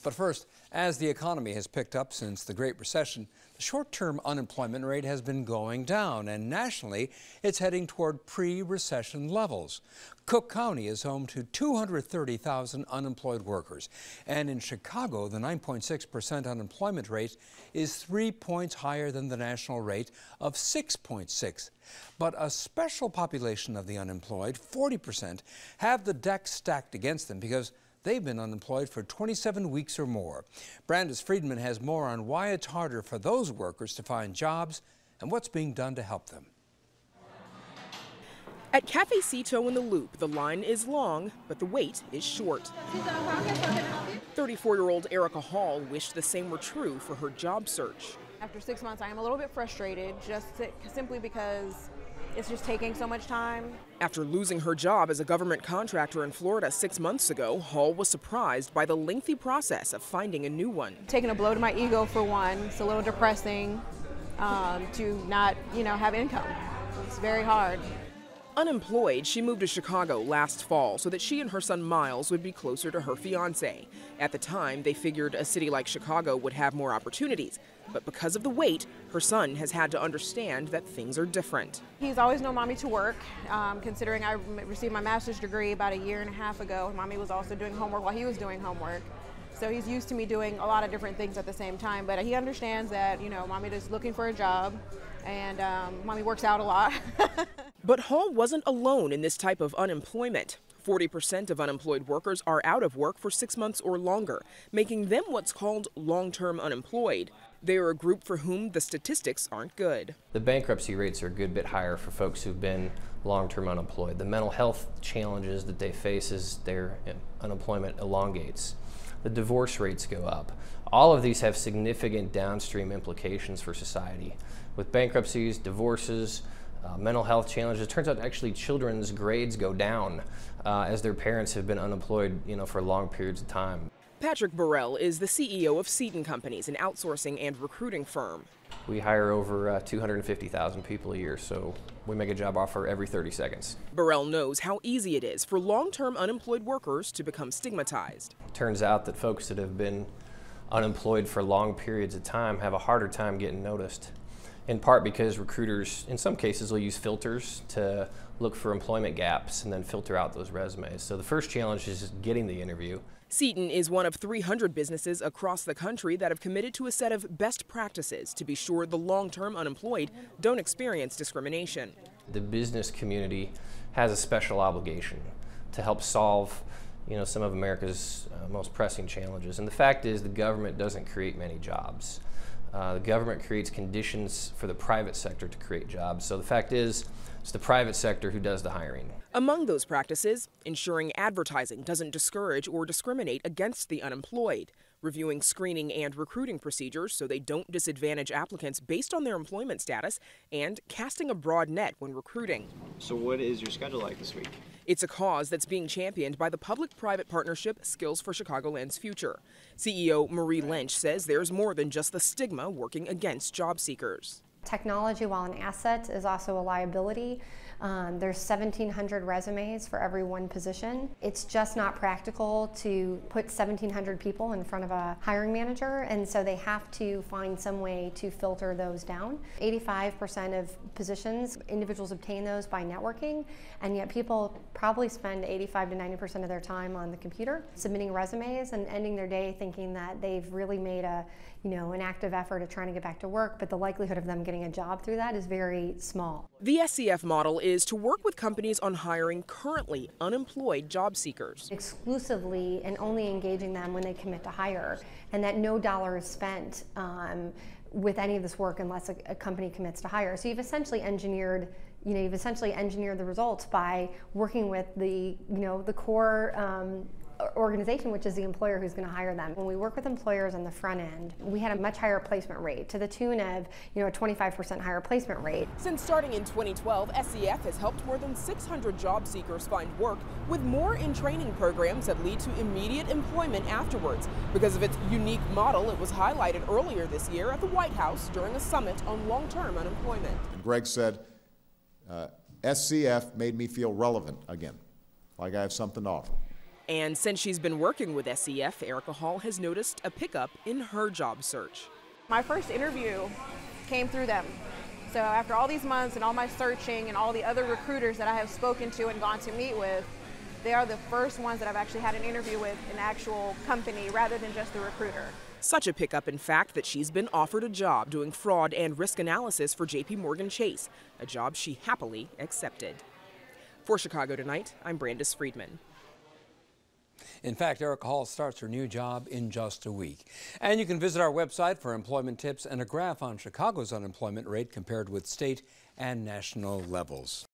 But first, as the economy has picked up since the Great Recession, the short-term unemployment rate has been going down, and nationally, it's heading toward pre-recession levels. Cook County is home to 230,000 unemployed workers, and in Chicago, the 9.6% unemployment rate is 3 points higher than the national rate of 6.6. But a special population of the unemployed, 40%, have the deck stacked against them because they've been unemployed for 27 weeks or more. Brandis Friedman has more on why it's harder for those workers to find jobs and what's being done to help them. At Cafe Seaton in the Loop, the line is long, but the wait is short. 34-year-old Erica Hall wished the same were true for her job search. After 6 months, I am a little bit frustrated, simply because it's just taking so much time. After losing her job as a government contractor in Florida 6 months ago, Hall was surprised by the lengthy process of finding a new one. Taking a blow to my ego for one. It's a little depressing to not, have income. It's very hard. Unemployed, she moved to Chicago last fall so that she and her son Miles would be closer to her fiance. At the time, they figured a city like Chicago would have more opportunities. But because of the wait, her son has had to understand that things are different. He's always known Mommy to work, considering I received my master's degree about a year and a half ago. Mommy was also doing homework while he was doing homework. So he's used to me doing a lot of different things at the same time. But he understands that, Mommy is looking for a job, and Mommy works out a lot. But Hall wasn't alone in this type of unemployment. 40% of unemployed workers are out of work for 6 months or longer, making them what's called long-term unemployed. They are a group for whom the statistics aren't good. The bankruptcy rates are a good bit higher for folks who've been long-term unemployed. The mental health challenges that they face as their unemployment elongates. The divorce rates go up. All of these have significant downstream implications for society. With bankruptcies, divorces, mental health challenges, it turns out actually children's grades go down as their parents have been unemployed, for long periods of time. Patrick Beharelle is the CEO of Seaton Companies, an outsourcing and recruiting firm. We hire over 250,000 people a year, so we make a job offer every 30 seconds. Beharelle knows how easy it is for long-term unemployed workers to become stigmatized. It turns out that folks that have been unemployed for long periods of time have a harder time getting noticed, in part because recruiters, in some cases, will use filters to look for employment gaps and then filter out those resumes. So the first challenge is just getting the interview. Seaton is one of 300 businesses across the country that have committed to a set of best practices to be sure the long-term unemployed don't experience discrimination. The business community has a special obligation to help solve, some of America's most pressing challenges. And the fact is, the government doesn't create many jobs. The government creates conditions for the private sector to create jobs. So the fact is, it's the private sector who does the hiring. Among those practices, ensuring advertising doesn't discourage or discriminate against the unemployed, reviewing screening and recruiting procedures so they don't disadvantage applicants based on their employment status, and casting a broad net when recruiting. So what is your schedule like this week? It's a cause that's being championed by the public-private partnership Skills for Chicagoland's Future. CEO Marie Lynch says there's more than just the stigma working against job seekers. Technology, while an asset, is also a liability. There's 1,700 resumes for every one position. It's just not practical to put 1,700 people in front of a hiring manager, and so they have to find some way to filter those down. 85% of positions, individuals obtain those by networking, and yet people probably spend 85 to 90% of their time on the computer, submitting resumes and ending their day thinking that they've really made an active effort of trying to get back to work, but the likelihood of them getting a job through that is very small. The SCF model is to work with companies on hiring currently unemployed job seekers. Exclusively and only engaging them when they commit to hire, and that no dollar is spent with any of this work unless a company commits to hire. So you've essentially engineered the results by working with the core organization, which is the employer who's going to hire them. When we work with employers on the front end, we had a much higher placement rate, to the tune of a 25% higher placement rate. Since starting in 2012, SCF has helped more than 600 job seekers find work, with more in training programs that lead to immediate employment afterwards. Because of its unique model, it was highlighted earlier this year at the White House during a summit on long-term unemployment. Greg said, SCF made me feel relevant again, like I have something to offer. And since she's been working with SEF, Erica Hall has noticed a pickup in her job search. My first interview came through them. So after all these months and all my searching and all the other recruiters that I have spoken to and gone to meet with, they are the first ones that I've actually had an interview with an actual company rather than just the recruiter. Such a pickup, in fact, that she's been offered a job doing fraud and risk analysis for JPMorgan Chase, a job she happily accepted. For Chicago Tonight, I'm Brandis Friedman. In fact, Erica Hall starts her new job in just a week. And you can visit our website for employment tips and a graph on Chicago's unemployment rate compared with state and national levels.